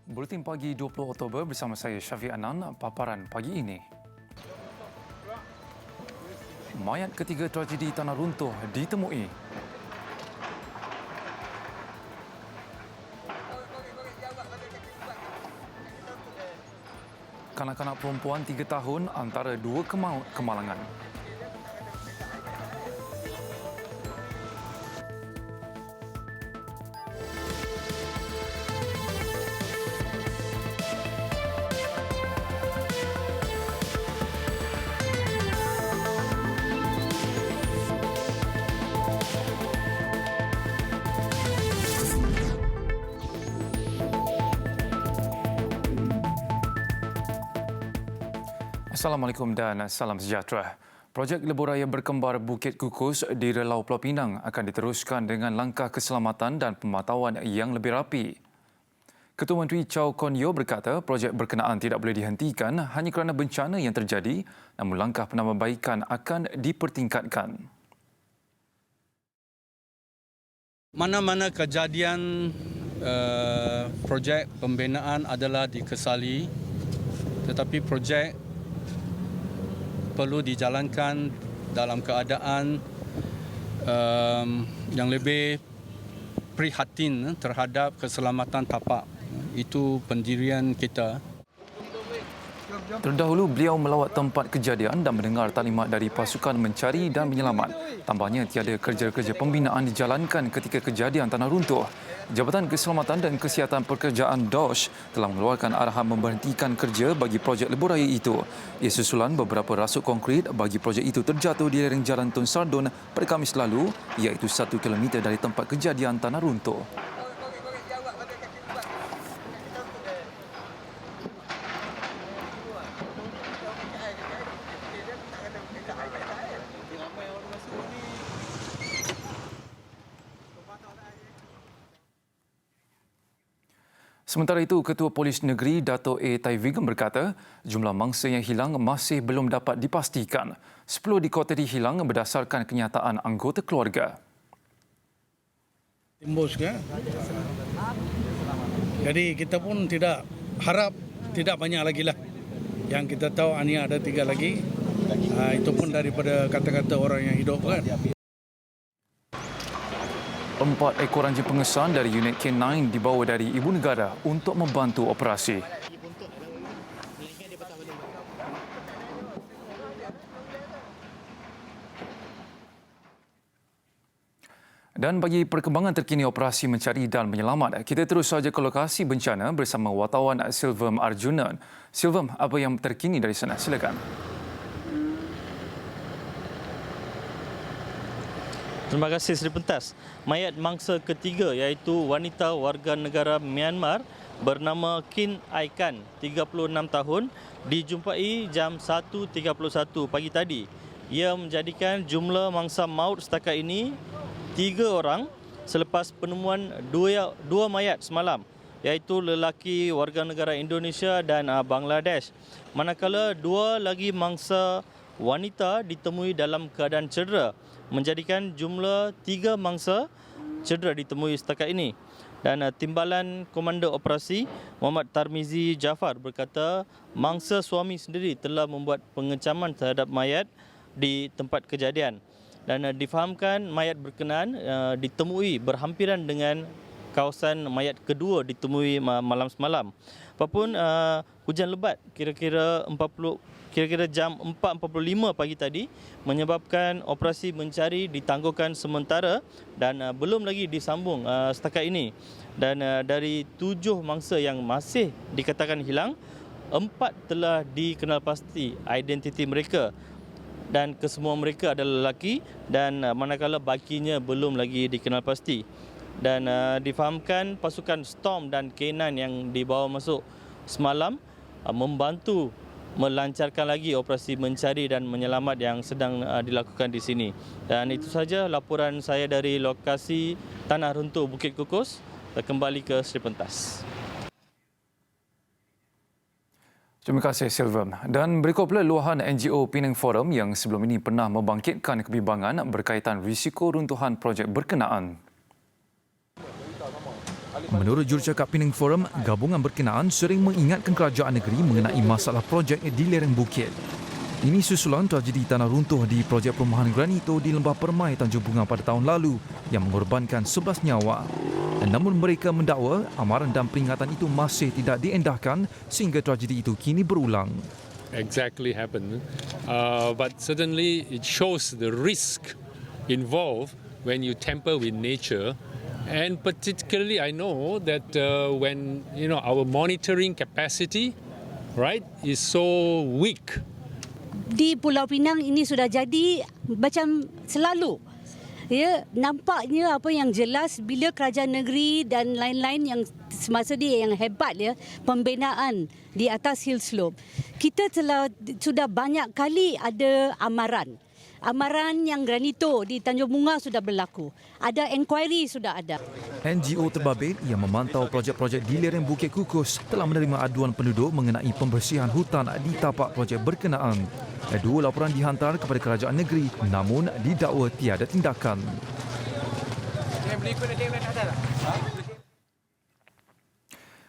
Buletin pagi 20 Oktober bersama saya Syafiq Anan, paparan pagi ini. Mayat ketiga tragedi tanah runtuh ditemui. Kanak-kanak perempuan 3 tahun antara dua kemalangan. Assalamualaikum dan salam sejahtera. Projek lebuh raya berkembar Bukit Kukus di Relau Pulau Pinang akan diteruskan dengan langkah keselamatan dan pemantauan yang lebih rapi. Ketua Menteri Chow Kon Yeow berkata projek berkenaan tidak boleh dihentikan hanya kerana bencana yang terjadi, namun langkah penambahbaikan akan dipertingkatkan. Mana-mana kejadian projek pembinaan adalah dikesali, tetapi projek perlu dijalankan dalam keadaan yang lebih prihatin terhadap keselamatan tapak. Itu pendirian kita. Terdahulu, beliau melawat tempat kejadian dan mendengar taklimat dari pasukan mencari dan menyelamat. Tambahnya, tiada kerja-kerja pembinaan dijalankan ketika kejadian tanah runtuh. Jabatan Keselamatan dan Kesihatan Pekerjaan DOSH telah mengeluarkan arahan memberhentikan kerja bagi projek lebuh raya itu. Ia susulan beberapa rasuk konkrit bagi projek itu terjatuh di lereng Jalan Tun Sardun pada Khamis lalu, iaitu 1 kilometer dari tempat kejadian tanah runtuh. Sementara itu, Ketua Polis Negeri Dato' A. Tai Vigam berkata jumlah mangsa yang hilang masih belum dapat dipastikan. 10 dikotiri hilang berdasarkan kenyataan anggota keluarga. Timbus ke? Jadi kita pun tidak harap tidak banyak lagi lah. Yang kita tahu hanya ada 3 lagi. Itu pun daripada kata-kata orang yang hidup kan. 4 ekor anjing pengesan dari unit K9 dibawa dari ibu negara untuk membantu operasi. Dan bagi perkembangan terkini operasi mencari dan menyelamat, kita terus saja ke lokasi bencana bersama wartawan Silvam Arjunan. Silvam, apa yang terkini dari sana? Silakan. Terima kasih Seri Pentas. Mayat mangsa ketiga iaitu wanita warga negara Myanmar bernama Kin Aikan, 36 tahun, dijumpai jam 1.31 pagi tadi. Ia menjadikan jumlah mangsa maut setakat ini 3 orang selepas penemuan dua mayat semalam, iaitu lelaki warga negara Indonesia dan Bangladesh. Manakala 2 lagi mangsa wanita ditemui dalam keadaan cedera, menjadikan jumlah 3 mangsa cedera ditemui setakat ini. Dan Timbalan Komander Operasi Muhammad Tarmizi Jafar berkata mangsa suami sendiri telah membuat pengecaman terhadap mayat di tempat kejadian. Dan difahamkan mayat berkenaan ditemui berhampiran dengan kawasan mayat kedua ditemui malam semalam. Apapun hujan lebat kira-kira jam 4.45 pagi tadi menyebabkan operasi mencari ditangguhkan sementara dan belum lagi disambung setakat ini. Dan dari 7 mangsa yang masih dikatakan hilang, 4 telah dikenal pasti identiti mereka dan kesemua mereka adalah lelaki dan manakala bakinya belum lagi dikenal pasti. Dan difahamkan pasukan Storm dan K9 yang dibawa masuk semalam membantu melancarkan lagi operasi mencari dan menyelamat yang sedang dilakukan di sini. Dan itu saja laporan saya dari lokasi tanah runtuh Bukit Kukus. Kembali ke Seri Pentas. Terima kasih Silvam. Dan berikut pula luahan NGO Penang Forum yang sebelum ini pernah membangkitkan kebimbangan berkaitan risiko runtuhan projek berkenaan. Menurut jurucakap Penang Forum, gabungan berkenaan sering mengingatkan kerajaan negeri mengenai masalah projek di lereng bukit. Ini susulan tragedi tanah runtuh di projek perumahan Granito di Lembah Permai Tanjung Bunga pada tahun lalu yang mengorbankan 11 nyawa. Namun mereka mendakwa amaran dan peringatan itu masih tidak diendahkan sehingga tragedi itu kini berulang. Exactly happened. But certainly it shows the risk involved when you tamper with nature. And particularly I know that when our monitoring capacity, right, is so weak. Di Pulau Pinang ini sudah jadi macam selalu. Ya, nampaknya apa yang jelas bila kerajaan negeri dan lain-lain yang semasa dia yang hebat ya, pembinaan di atas hill slope. Kita sudah banyak kali ada amaran. Amaran yang Granito di Tanjung Bunga sudah berlaku. Ada inquiry sudah ada. NGO terbabit yang memantau projek-projek di lereng Bukit Kukus telah menerima aduan penduduk mengenai pembersihan hutan di tapak projek berkenaan. Dua laporan dihantar kepada kerajaan negeri namun didakwa tiada tindakan.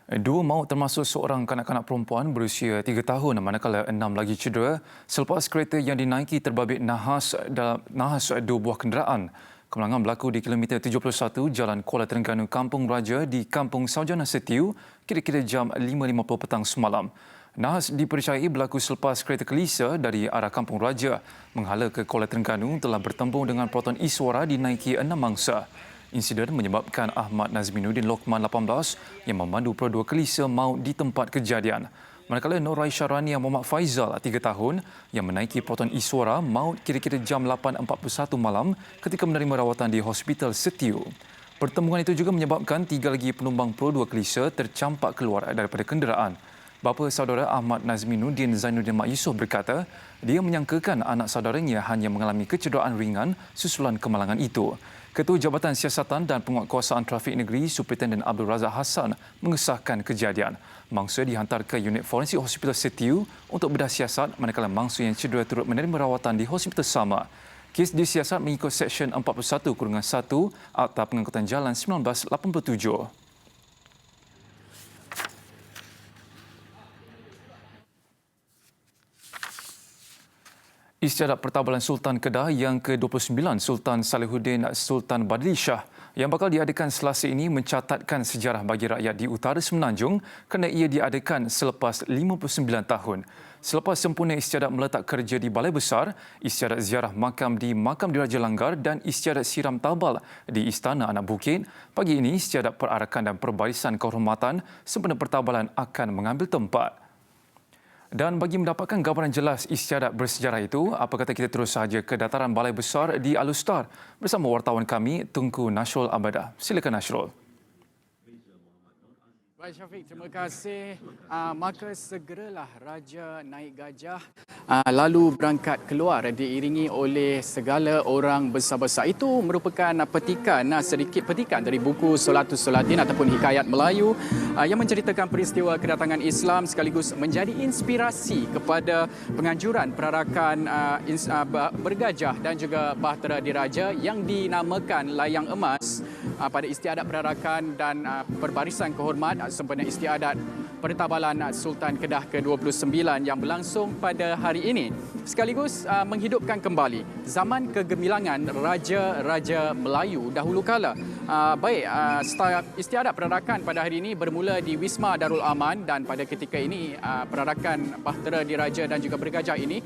Dua maut termasuk seorang kanak-kanak perempuan berusia 3 tahun manakala 6 lagi cedera selepas kereta yang dinaiki terbabit nahas dua buah kenderaan. Kemalangan berlaku di kilometer 71 Jalan Kuala Terengganu Kampung Raja di Kampung Saujana Setiu kira-kira jam 5.50 petang semalam. Nahas dipercayai berlaku selepas kereta kelisa dari arah Kampung Raja menghala ke Kuala Terengganu telah bertembung dengan proton Iswara dinaiki 6 mangsa. Insiden menyebabkan Ahmad Nazminuddin Lokman 18 yang memandu perdua kelisa maut di tempat kejadian. Manakala Nur Aisyah Rania Muhammad Faizal 3 tahun yang menaiki proton Iswara maut kira-kira jam 8.41 malam ketika menerima rawatan di Hospital Setiu. Pertembungan itu juga menyebabkan 3 lagi penumpang perdua kelisa tercampak keluar daripada kenderaan. Bapa saudara Ahmad Nazminuddin Zainuddin Mak Yusof berkata, dia menyangkakan anak saudaranya hanya mengalami kecederaan ringan susulan kemalangan itu. Ketua Jabatan Siasatan dan Penguatkuasaan Trafik Negeri Superintendent Abdul Razak Hassan mengesahkan kejadian. Mangsa dihantar ke unit forensik Hospital Setiu untuk bedah siasat manakala mangsa yang cedera turut menerima rawatan di hospital sama. Kes disiasat mengikut Seksyen 41-1 Akta Pengangkutan Jalan 1987. Istiadat Pertabalan Sultan Kedah yang ke-29 Sultan Salihuddin Sultan Badli Shah yang bakal diadakan Selasa ini mencatatkan sejarah bagi rakyat di utara Semenanjung kerana ia diadakan selepas 59 tahun. Selepas sempurna istiadat meletak kerja di Balai Besar, istiadat ziarah makam di Makam Diraja Langgar dan istiadat siram tabal di Istana Anak Bukit, pagi ini istiadat perarakan dan perbarisan kehormatan sempena pertabalan akan mengambil tempat. Dan bagi mendapatkan gambaran jelas istiadat bersejarah itu, apa kata kita terus sahaja ke dataran Balai Besar di Alustar bersama wartawan kami, Tunku Nasrul Abadah. Silakan Nasrul. Baik Syafiq, terima kasih. Maka segeralah Raja naik gajah lalu berangkat keluar diiringi oleh segala orang besar-besar. Itu merupakan sedikit petikan dari buku Solatus Solatin ataupun Hikayat Melayu yang menceritakan peristiwa kedatangan Islam sekaligus menjadi inspirasi kepada penganjuran perarakan bergajah dan juga bahtera diraja yang dinamakan Layang Emas pada istiadat perarakan dan perbarisan kehormat sempena istiadat Pertabalan Sultan Kedah ke-29 yang berlangsung pada hari ini. Sekaligus menghidupkan kembali zaman kegemilangan Raja-Raja Melayu dahulu kala. Istiadat perarakan pada hari ini bermula di Wisma Darul Aman dan pada ketika ini perarakan bahtera diraja dan juga bergajah ini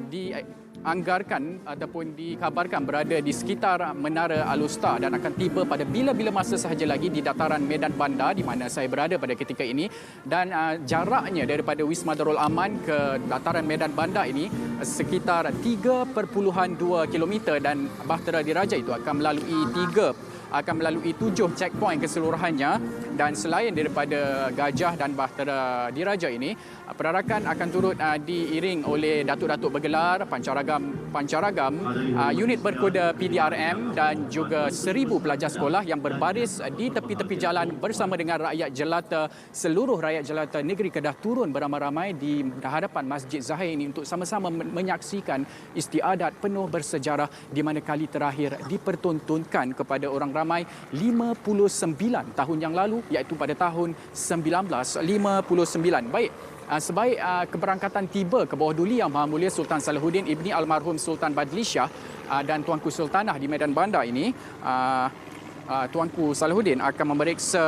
dianggarkan ataupun dikabarkan berada di sekitar Menara Alustar dan akan tiba pada bila-bila masa sahaja lagi di dataran Medan Bandar di mana saya berada pada ketika ini, dan jaraknya daripada Wisma Darul Aman ke dataran Medan Bandar ini sekitar 3.2 km dan bahtera diraja itu akan melalui 7 checkpoint keseluruhannya. Dan selain daripada gajah dan bahtera diraja ini, perarakan akan turut diiring oleh datuk-datuk bergelar, pancaragam, unit berkoda PDRM dan juga 1,000 pelajar sekolah yang berbaris di tepi-tepi jalan bersama dengan rakyat jelata. Seluruh rakyat jelata negeri Kedah turun beramai-ramai di hadapan Masjid Zahir ini untuk sama-sama menyaksikan istiadat penuh bersejarah di mana kali terakhir dipertontonkan kepada orang ramai 59 tahun yang lalu, iaitu pada tahun 1959. Baik, sebaik keberangkatan tiba ke bawah duli Yang Maha Mulia Sultan Salahuddin Ibni Almarhum Sultan Badli Shah dan Tuanku Sultanah di Medan Bandar ini, Tuanku Salahuddin akan memeriksa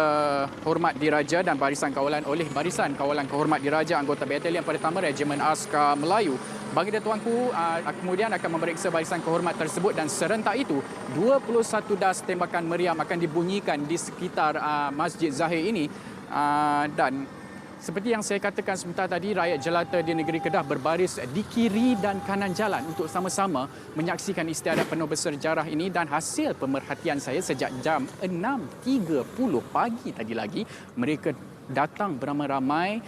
hormat diraja dan barisan kawalan oleh Barisan Kawalan Kehormat Diraja anggota Batalion Pertama Regimen Askar Melayu. Baginda Tuanku kemudian akan memeriksa barisan kehormat tersebut dan serentak itu 21 das tembakan meriam akan dibunyikan di sekitar Masjid Zahir ini. Dan seperti yang saya katakan sebentar tadi, rakyat jelata di negeri Kedah berbaris di kiri dan kanan jalan untuk sama-sama menyaksikan istiadat penuh bersejarah ini. Dan hasil pemerhatian saya sejak jam 6.30 pagi tadi lagi, mereka datang beramai-ramai,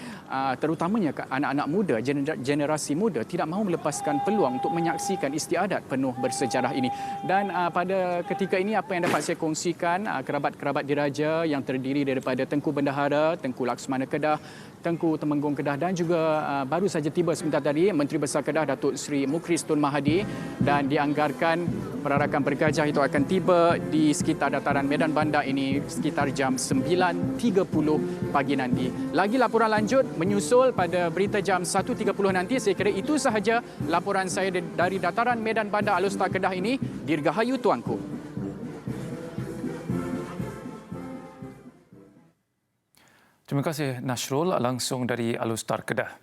terutamanya anak-anak muda, generasi muda tidak mahu melepaskan peluang untuk menyaksikan istiadat penuh bersejarah ini. Dan pada ketika ini apa yang dapat saya kongsikan, kerabat-kerabat diraja yang terdiri daripada Tengku Bendahara, Tengku Laksmana Kedah, Tengku Temenggung Kedah dan juga baru saja tiba sebentar tadi Menteri Besar Kedah Datuk Seri Mukhris Tun Mahathir, dan dianggarkan perarakan bergajah itu akan tiba di sekitar dataran Medan Bandar ini sekitar jam 9.30 pagi nanti. Lagi laporan lanjut menyusul pada berita jam 1.30 nanti. Saya kira itu sahaja laporan saya dari dataran Medan Bandar Alustar Kedah ini. Dirgahayu Tuanku. Terima kasih Nasrul langsung dari Alustar Kedah.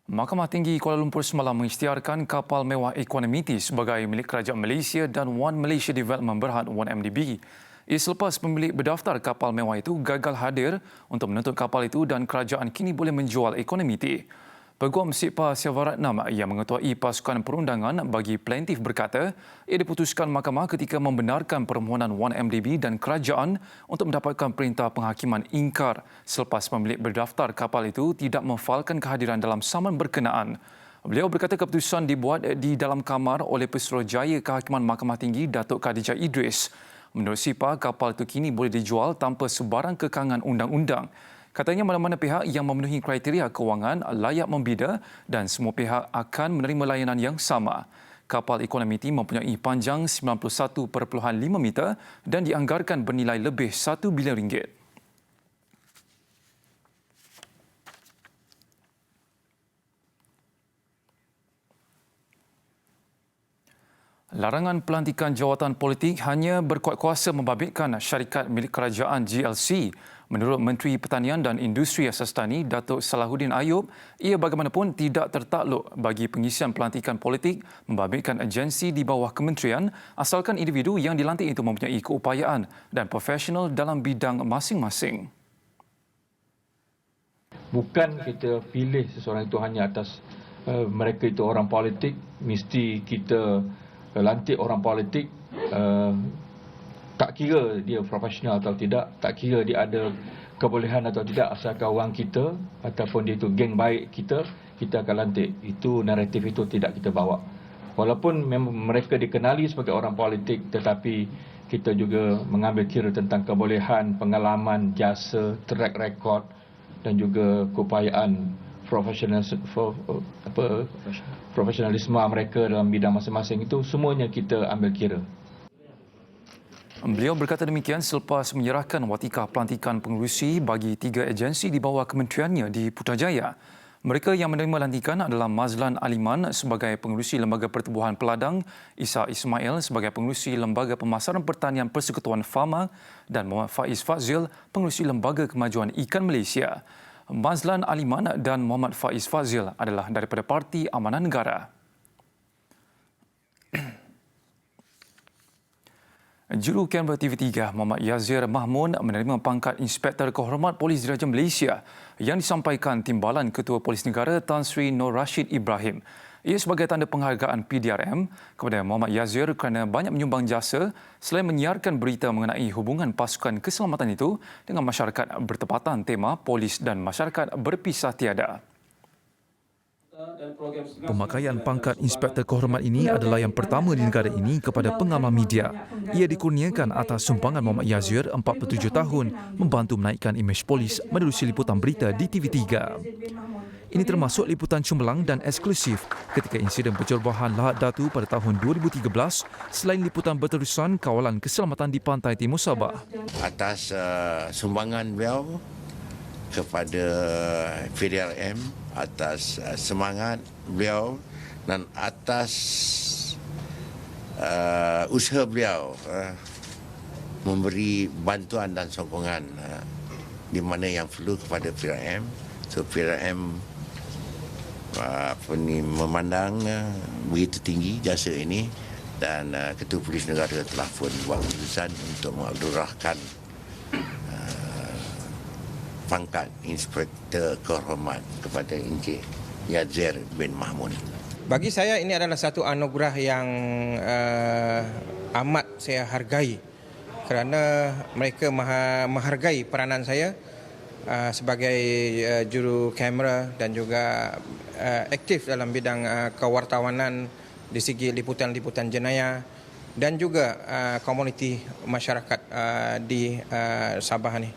Mahkamah Tinggi Kuala Lumpur semalam mengisytiharkan kapal mewah Equanimity sebagai milik Kerajaan Malaysia dan One Malaysia Development Berhad 1MDB. Ia selepas pemilik berdaftar kapal mewah itu gagal hadir untuk menuntut kapal itu dan kerajaan kini boleh menjual Equanimity. Peguam Sipar Siavaratnam yang mengetuai pasukan perundangan bagi plaintiff berkata ia diputuskan mahkamah ketika membenarkan permohonan 1MDB dan kerajaan untuk mendapatkan perintah penghakiman ingkar selepas pemilik berdaftar kapal itu tidak memfailkan kehadiran dalam saman berkenaan. Beliau berkata keputusan dibuat di dalam kamar oleh Pesuruhjaya Kehakiman Mahkamah Tinggi Datuk Khadijah Idris. Menurut Sipar, kapal itu kini boleh dijual tanpa sebarang kekangan undang-undang. Katanya mana-mana pihak yang memenuhi kriteria kewangan layak membida dan semua pihak akan menerima layanan yang sama. Kapal Equanimity mempunyai panjang 91.5 meter dan dianggarkan bernilai lebih 1 bilion ringgit. Larangan pelantikan jawatan politik hanya berkuat kuasa membabitkan syarikat milik kerajaan GLC. Menurut Menteri Pertanian dan Industri Asas Tani, Datuk Salahuddin Ayub, ia bagaimanapun tidak tertakluk bagi pengisian pelantikan politik membabitkan agensi di bawah kementerian asalkan individu yang dilantik itu mempunyai keupayaan dan profesional dalam bidang masing-masing. Bukan kita pilih seseorang itu hanya atas mereka itu orang politik, mesti kita lantik orang politik, tak kira dia profesional atau tidak, tak kira dia ada kebolehan atau tidak, asalkan orang kita ataupun dia itu geng baik kita akan lantik. Itu naratif itu tidak kita bawa. Walaupun memang mereka dikenali sebagai orang politik, tetapi kita juga mengambil kira tentang kebolehan, pengalaman, jasa, track record dan juga keupayaan profesionalisme mereka dalam bidang masing-masing. Itu semuanya kita ambil kira. Beliau berkata demikian selepas menyerahkan watika pelantikan pengerusi bagi 3 agensi di bawah kementeriannya di Putrajaya. Mereka yang menerima lantikan adalah Mazlan Aliman sebagai pengerusi Lembaga Pertubuhan Peladang, Isa Ismail sebagai pengerusi Lembaga Pemasaran Pertanian Persekutuan Fama dan Muhammad Faiz Fazil, pengerusi Lembaga Kemajuan Ikan Malaysia. Mazlan Aliman dan Muhammad Faiz Fazil adalah daripada Parti Amanah Negara. Juru kamera TV3 Muhammad Yazir Mahmun menerima pangkat Inspektor Kehormat Polis Diraja Malaysia yang disampaikan Timbalan Ketua Polis Negara Tan Sri Nur Rashid Ibrahim. Ia sebagai tanda penghargaan PDRM kepada Muhammad Yazir kerana banyak menyumbang jasa selain menyiarkan berita mengenai hubungan pasukan keselamatan itu dengan masyarakat bertepatan tema Polis dan Masyarakat Berpisah Tiada. Pemakaian pangkat Inspektor Kehormat ini adalah yang pertama di negara ini kepada pengamal media. Ia dikurniakan atas sumbangan Muhammad Yazir 47 tahun membantu menaikkan imej polis menerusi liputan berita di TV3. Ini termasuk liputan cemerlang dan eksklusif ketika insiden pencerobohan Lahad Datu pada tahun 2013 selain liputan berterusan kawalan keselamatan di pantai timur Sabah. Atas sumbangan beliau kepada PDRM, atas semangat beliau dan atas usaha beliau memberi bantuan dan sokongan di mana yang perlu kepada PDRM. So PDRM memandang begitu tinggi jasa ini dan Ketua Polis Negara telah pun buat keputusan untuk mengabdurrahkan pangkat Inspektor Kehormat kepada Encik Yazir bin Mahmud. Bagi saya ini adalah satu anugerah yang amat saya hargai kerana mereka menghargai peranan saya sebagai juru kamera dan juga aktif dalam bidang kewartawanan di segi liputan-liputan jenayah dan juga komuniti masyarakat di Sabah ini.